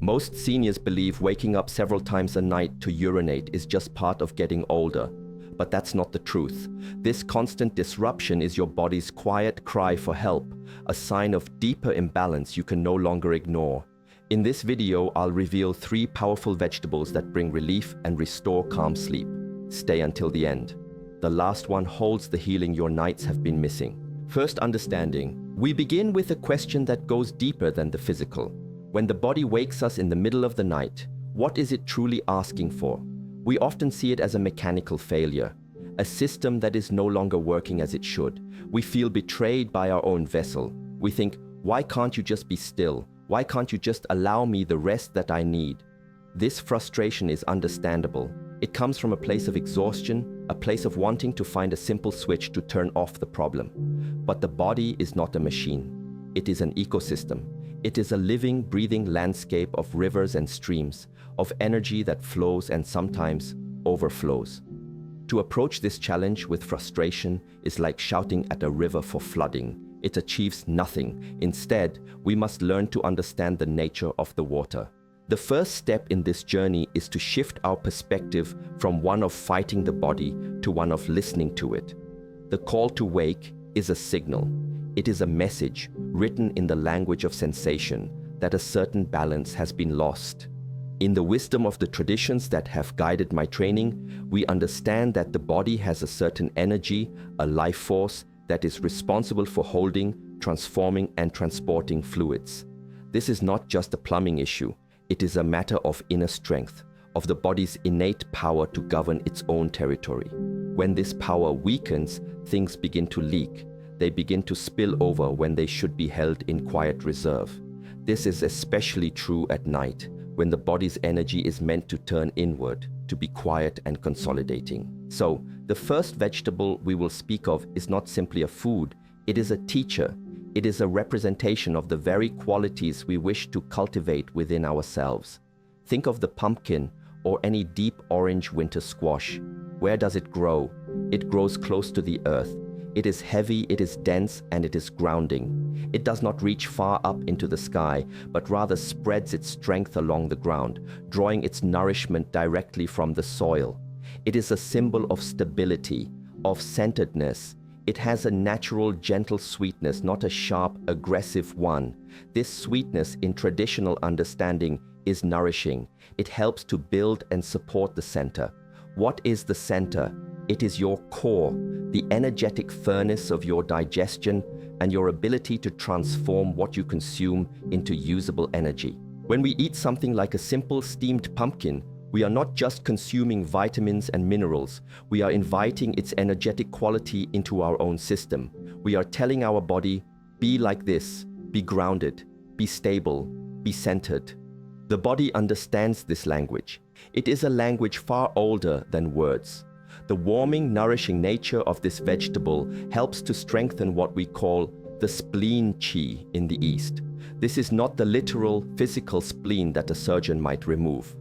Most seniors believe waking up several times a night to urinate is just part of getting older, but that's not the truth. This constant disruption is your body's quiet cry for help, a sign of deeper imbalance you can no longer ignore. In this video, I'll reveal 3 powerful vegetables that bring relief and restore calm sleep. Stay until the end. The last one holds the healing your nights have been missing. First, understanding. We begin with a question that goes deeper than the physical. When the body wakes us in the middle of the night, what is it truly asking for? We often see it as a mechanical failure, a system that is no longer working as it should. We feel betrayed by our own vessel. We think, why can't you just be still? Why can't you just allow me the rest that I need? This frustration is understandable. It comes from a place of exhaustion, a place of wanting to find a simple switch to turn off the problem. But the body is not a machine. It is an ecosystem. It is a living, breathing landscape of rivers and streams, of energy that flows and sometimes overflows. To approach this challenge with frustration is like shouting at a river for flooding. It achieves nothing. Instead, we must learn to understand the nature of the water. The first step in this journey is to shift our perspective from one of fighting the body to one of listening to it. The call to wake is a signal. It is a message written in the language of sensation that a certain balance has been lost. In the wisdom of the traditions that have guided my training, we understand that the body has a certain energy, a life force that is responsible for holding, transforming, and transporting fluids. This is not just a plumbing issue. It is a matter of inner strength, of the body's innate power to govern its own territory. When this power weakens, things begin to leak. They begin to spill over when they should be held in quiet reserve. This is especially true at night, when the body's energy is meant to turn inward, to be quiet and consolidating. So, the first vegetable we will speak of is not simply a food, it is a teacher. It is a representation of the very qualities we wish to cultivate within ourselves. Think of the pumpkin or any deep orange winter squash. Where does it grow? It grows close to the earth. It is heavy, it is dense, and it is grounding. It does not reach far up into the sky, but rather spreads its strength along the ground, drawing its nourishment directly from the soil. It is a symbol of stability, of centeredness. It has a natural, gentle sweetness, not a sharp, aggressive one. This sweetness, in traditional understanding, is nourishing. It helps to build and support the center. What is the center? It is your core, the energetic furnace of your digestion and your ability to transform what you consume into usable energy. When we eat something like a simple steamed pumpkin, we are not just consuming vitamins and minerals, we are inviting its energetic quality into our own system. We are telling our body, be like this, be grounded, be stable, be centered. The body understands this language. It is a language far older than words. The warming, nourishing nature of this vegetable helps to strengthen what we call the spleen chi in the East. This is not the literal, physical spleen that a surgeon might remove.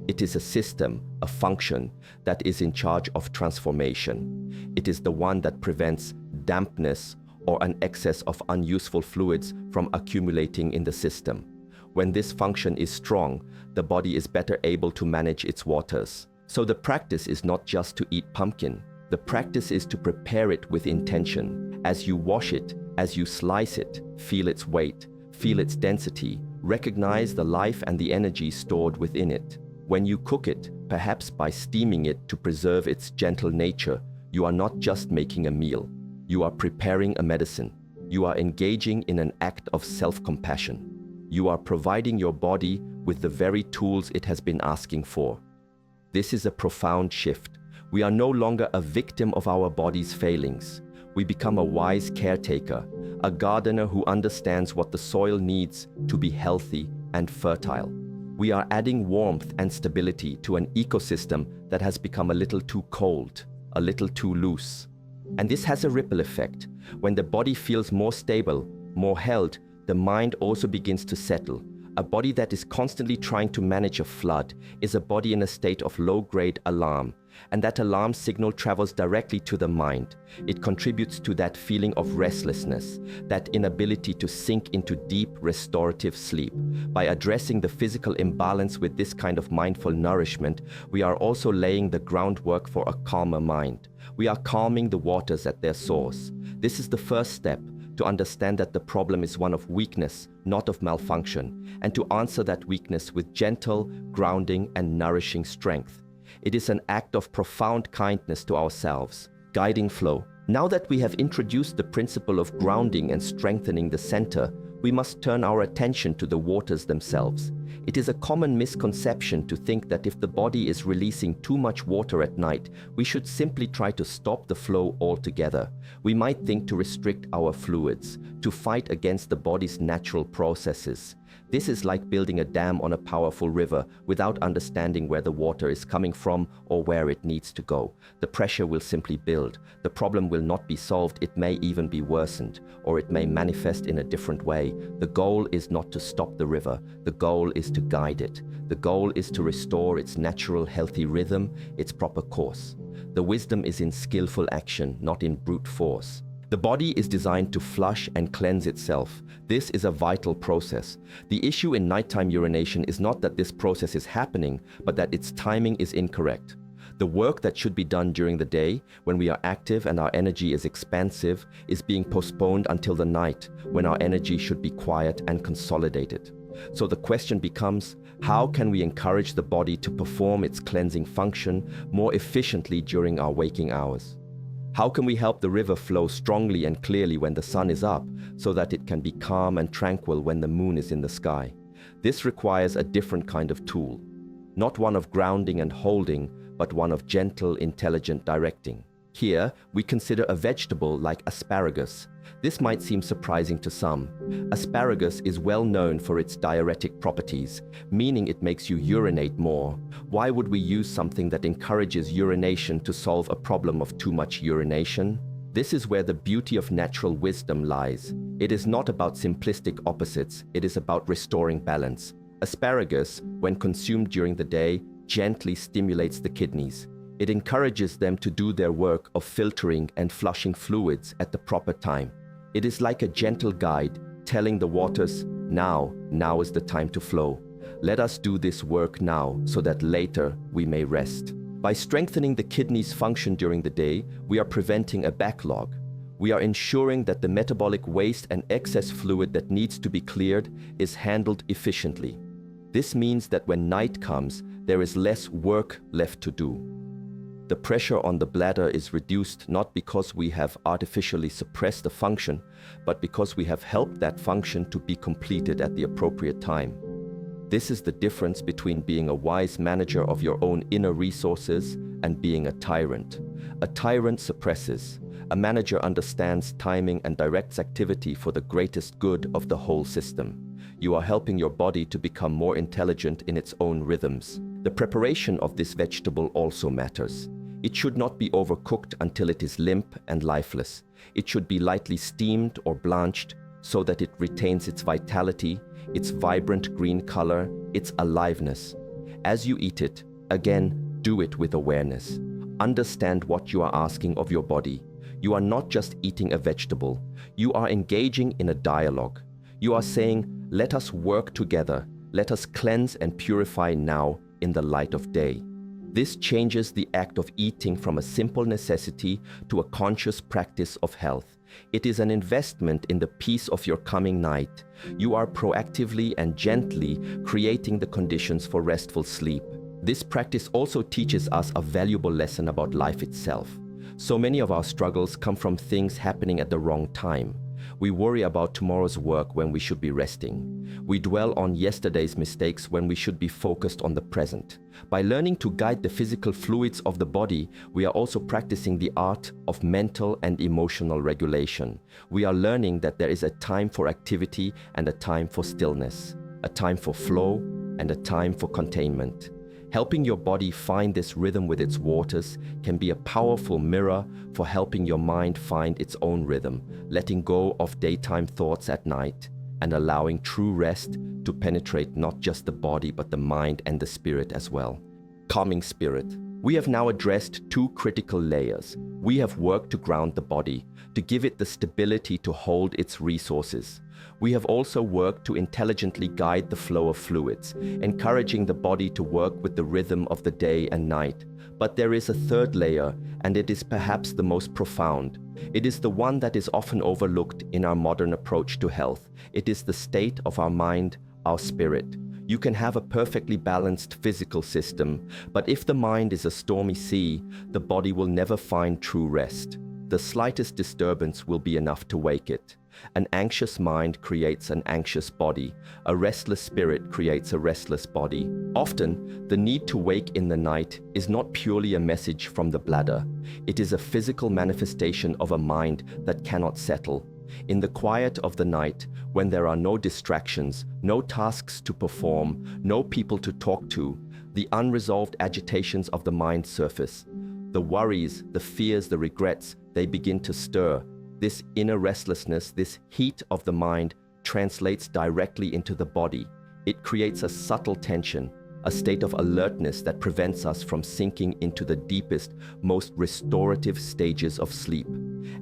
It is a system, a function, that is in charge of transformation. It is the one that prevents dampness or an excess of unuseful fluids from accumulating in the system. When this function is strong, the body is better able to manage its waters. So the practice is not just to eat pumpkin. The practice is to prepare it with intention. As you wash it, as you slice it, feel its weight, feel its density, recognize the life and the energy stored within it. When you cook it, perhaps by steaming it to preserve its gentle nature, you are not just making a meal. You are preparing a medicine. You are engaging in an act of self-compassion. You are providing your body with the very tools it has been asking for. This is a profound shift. We are no longer a victim of our body's failings. We become a wise caretaker, a gardener who understands what the soil needs to be healthy and fertile. We are adding warmth and stability to an ecosystem that has become a little too cold, a little too loose. And this has a ripple effect. When the body feels more stable, more held, the mind also begins to settle. A body that is constantly trying to manage a flood is a body in a state of low-grade alarm. And that alarm signal travels directly to the mind. It contributes to that feeling of restlessness, that inability to sink into deep restorative sleep. By addressing the physical imbalance with this kind of mindful nourishment, we are also laying the groundwork for a calmer mind. We are calming the waters at their source. This is the first step, to understand that the problem is one of weakness, not of malfunction, and to answer that weakness with gentle, grounding, and nourishing strength. It is an act of profound kindness to ourselves. Guiding flow. Now that we have introduced the principle of grounding and strengthening the center, we must turn our attention to the waters themselves. It is a common misconception to think that if the body is releasing too much water at night, we should simply try to stop the flow altogether. We might think to restrict our fluids, to fight against the body's natural processes. This is like building a dam on a powerful river without understanding where the water is coming from or where it needs to go. The pressure will simply build. The problem will not be solved, it may even be worsened, or it may manifest in a different way. The goal is not to stop the river, the goal is to guide it. The goal is to restore its natural healthy rhythm, its proper course. The wisdom is in skillful action, not in brute force. The body is designed to flush and cleanse itself. This is a vital process. The issue in nighttime urination is not that this process is happening, but that its timing is incorrect. The work that should be done during the day, when we are active and our energy is expansive, is being postponed until the night, when our energy should be quiet and consolidated. So the question becomes, how can we encourage the body to perform its cleansing function more efficiently during our waking hours? How can we help the river flow strongly and clearly when the sun is up, so that it can be calm and tranquil when the moon is in the sky? This requires a different kind of tool. Not one of grounding and holding, but one of gentle, intelligent directing. Here, we consider a vegetable like asparagus. This might seem surprising to some. Asparagus is well known for its diuretic properties, meaning it makes you urinate more. Why would we use something that encourages urination to solve a problem of too much urination? This is where the beauty of natural wisdom lies. It is not about simplistic opposites, it is about restoring balance. Asparagus, when consumed during the day, gently stimulates the kidneys. It encourages them to do their work of filtering and flushing fluids at the proper time. It is like a gentle guide telling the waters, now is the time to flow. Let us do this work now so that later we may rest. By strengthening the kidneys' function during the day, we are preventing a backlog. We are ensuring that the metabolic waste and excess fluid that needs to be cleared is handled efficiently. This means that when night comes, there is less work left to do. The pressure on the bladder is reduced not because we have artificially suppressed the function, but because we have helped that function to be completed at the appropriate time. This is the difference between being a wise manager of your own inner resources and being a tyrant. A tyrant suppresses. A manager understands timing and directs activity for the greatest good of the whole system. You are helping your body to become more intelligent in its own rhythms. The preparation of this vegetable also matters. It should not be overcooked until it is limp and lifeless. It should be lightly steamed or blanched so that it retains its vitality, its vibrant green color, its aliveness. As you eat it, again, do it with awareness. Understand what you are asking of your body. You are not just eating a vegetable. You are engaging in a dialogue. You are saying, let us work together. Let us cleanse and purify now in the light of day. This changes the act of eating from a simple necessity to a conscious practice of health. It is an investment in the peace of your coming night. You are proactively and gently creating the conditions for restful sleep. This practice also teaches us a valuable lesson about life itself. So many of our struggles come from things happening at the wrong time. We worry about tomorrow's work when we should be resting. We dwell on yesterday's mistakes when we should be focused on the present. By learning to guide the physical fluids of the body, we are also practicing the art of mental and emotional regulation. We are learning that there is a time for activity and a time for stillness, a time for flow and a time for containment. Helping your body find this rhythm with its waters can be a powerful mirror for helping your mind find its own rhythm, letting go of daytime thoughts at night, and allowing true rest to penetrate not just the body but the mind and the spirit as well. Calming spirit. We have now addressed two critical layers. We have worked to ground the body, to give it the stability to hold its resources. We have also worked to intelligently guide the flow of fluids, encouraging the body to work with the rhythm of the day and night. But there is a third layer, and it is perhaps the most profound. It is the one that is often overlooked in our modern approach to health. It is the state of our mind, our spirit. You can have a perfectly balanced physical system, but if the mind is a stormy sea, the body will never find true rest. The slightest disturbance will be enough to wake it. An anxious mind creates an anxious body. A restless spirit creates a restless body. Often, the need to wake in the night is not purely a message from the bladder. It is a physical manifestation of a mind that cannot settle. In the quiet of the night, when there are no distractions, no tasks to perform, no people to talk to, the unresolved agitations of the mind surface. The worries, the fears, the regrets, they begin to stir. This inner restlessness, this heat of the mind, translates directly into the body. It creates a subtle tension, a state of alertness that prevents us from sinking into the deepest, most restorative stages of sleep.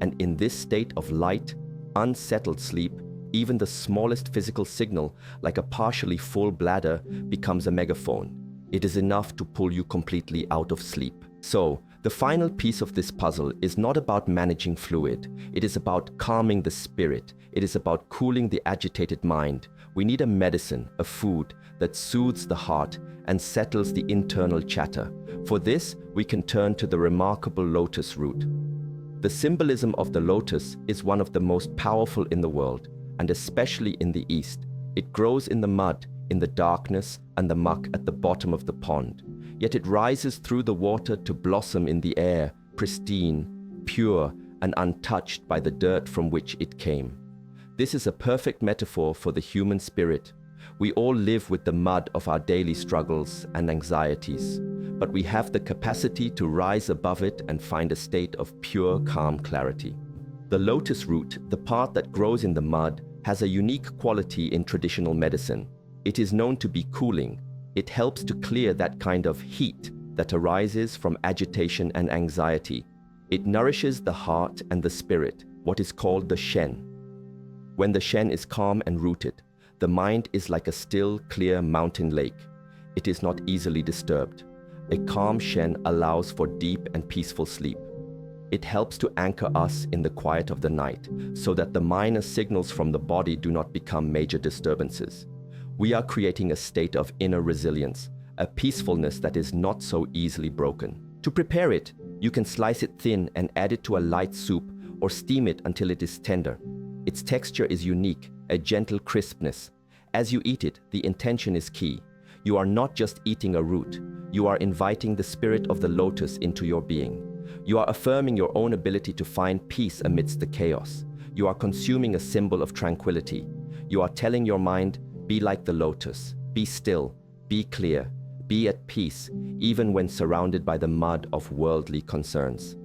And in this state of light, unsettled sleep, even the smallest physical signal, like a partially full bladder, becomes a megaphone. It is enough to pull you completely out of sleep. So, the final piece of this puzzle is not about managing fluid. It is about calming the spirit. It is about cooling the agitated mind. We need a medicine, a food, that soothes the heart and settles the internal chatter. For this, we can turn to the remarkable lotus root. The symbolism of the lotus is one of the most powerful in the world, and especially in the East. It grows in the mud, in the darkness, and the muck at the bottom of the pond. Yet it rises through the water to blossom in the air, pristine, pure, and untouched by the dirt from which it came. This is a perfect metaphor for the human spirit. We all live with the mud of our daily struggles and anxieties, but we have the capacity to rise above it and find a state of pure, calm clarity. The lotus root, the part that grows in the mud, has a unique quality in traditional medicine. It is known to be cooling. It helps to clear that kind of heat that arises from agitation and anxiety. It nourishes the heart and the spirit, what is called the Shen. When the Shen is calm and rooted, the mind is like a still, clear mountain lake. It is not easily disturbed. A calm Shen allows for deep and peaceful sleep. It helps to anchor us in the quiet of the night, so that the minor signals from the body do not become major disturbances. We are creating a state of inner resilience, a peacefulness that is not so easily broken. To prepare it, you can slice it thin and add it to a light soup or steam it until it is tender. Its texture is unique, a gentle crispness. As you eat it, the intention is key. You are not just eating a root, you are inviting the spirit of the lotus into your being. You are affirming your own ability to find peace amidst the chaos. You are consuming a symbol of tranquility. You are telling your mind, be like the lotus, be still, be clear, be at peace, even when surrounded by the mud of worldly concerns.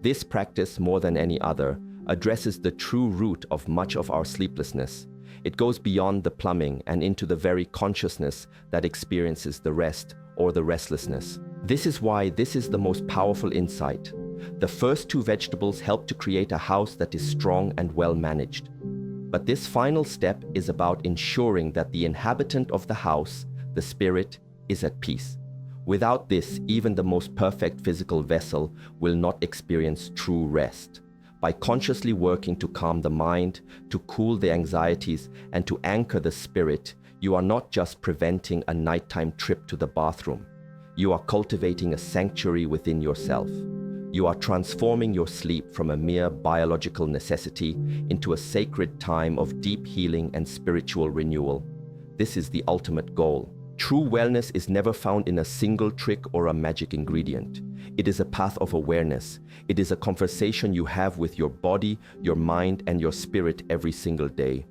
This practice, more than any other, addresses the true root of much of our sleeplessness. It goes beyond the plumbing and into the very consciousness that experiences the rest or the restlessness. This is why this is the most powerful insight. The first two vegetables help to create a house that is strong and well managed. But this final step is about ensuring that the inhabitant of the house, the spirit, is at peace. Without this, even the most perfect physical vessel will not experience true rest. By consciously working to calm the mind, to cool the anxieties, and to anchor the spirit, you are not just preventing a nighttime trip to the bathroom. You are cultivating a sanctuary within yourself. You are transforming your sleep from a mere biological necessity into a sacred time of deep healing and spiritual renewal. This is the ultimate goal. True wellness is never found in a single trick or a magic ingredient. It is a path of awareness. It is a conversation you have with your body, your mind, and your spirit every single day.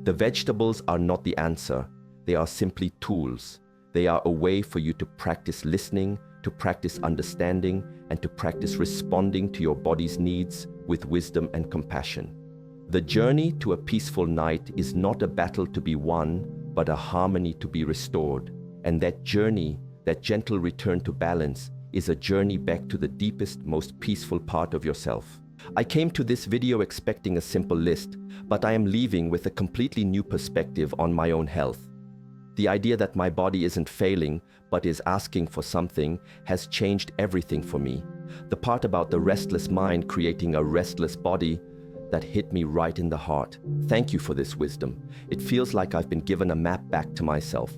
The vegetables are not the answer. They are simply tools. They are a way for you to practice listening, to practice understanding, and to practice responding to your body's needs with wisdom and compassion. The journey to a peaceful night is not a battle to be won, but a harmony to be restored. And that journey, that gentle return to balance, is a journey back to the deepest, most peaceful part of yourself. I came to this video expecting a simple list, but I am leaving with a completely new perspective on my own health. The idea that my body isn't failing, but is asking for something, has changed everything for me. The part about the restless mind creating a restless body, that hit me right in the heart. Thank you for this wisdom. It feels like I've been given a map back to myself.